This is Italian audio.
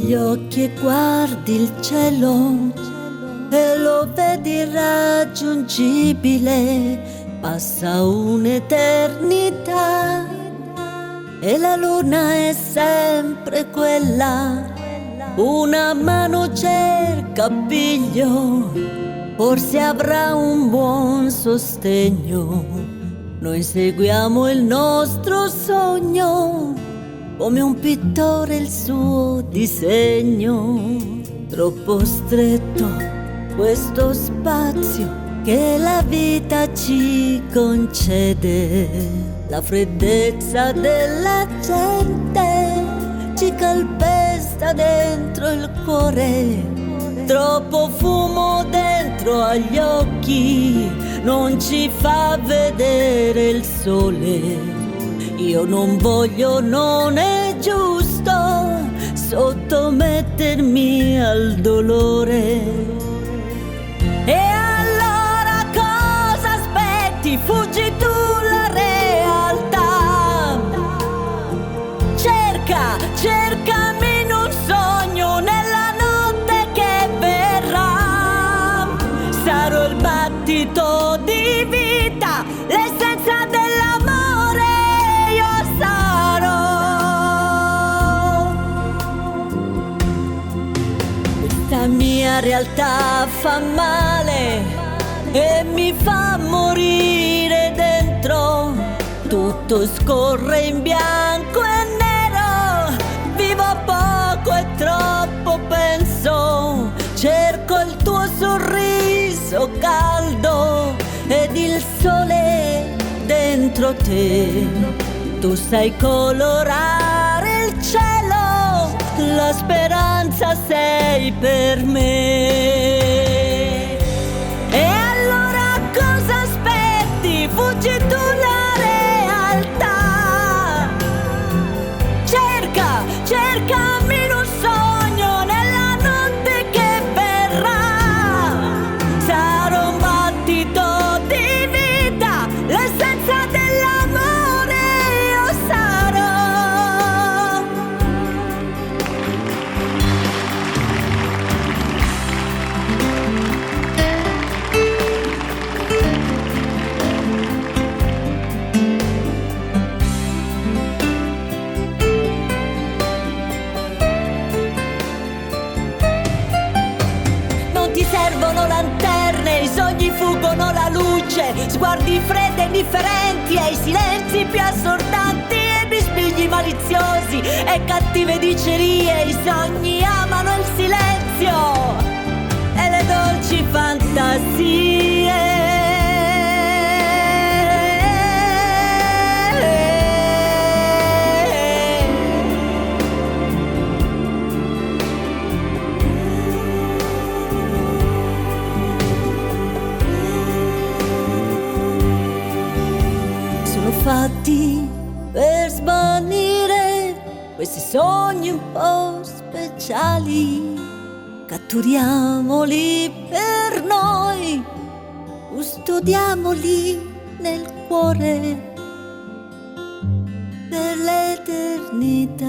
gli occhi e guardi il cielo e lo vedi irraggiungibile, passa un'eternità e la luna è sempre quella, una mano cerca appiglio, forse avrà un buon sostegno. Noi seguiamo il nostro sogno come un pittore il suo disegno. Troppo stretto questo spazio che la vita ci concede, la freddezza della gente ci calpesta dentro il cuore, troppo fumo dentro agli occhi non ci fa vedere il sole. Io non voglio, non è giusto sottomettermi al dolore. E allora cosa aspetti? Fuggi tu la realtà. Cercami in un sogno nella notte che verrà. Sarò il battito di vita, l'essenza dell'amore io sarò. Questa mia realtà fa male e mi fa morire dentro. Tutto scorre in bianco e nero, vivo poco e troppo penso. Cerco il tuo sorriso caldo ed il sole dentro te. Tu sai colorare il cielo, la speranza sei per me. E allora cosa aspetti? Fuggi tu la realtà. Cercami in un sogno nella notte che verrà. Sarò un battito di vita, l'essenza dell'amore io sarò. Non ti servono lanterne, i sogni fuggono la luce, sguardi freddi e indifferenti e i silenzi più assordanti e bisbigli maliziosi e cattive dicerie. I sogni amano il silenzio e le dolci fantasie. Sono fatti per svanire questi sogni un po' speciali. Catturiamoli per noi, custodiamoli nel cuore per l'eternità.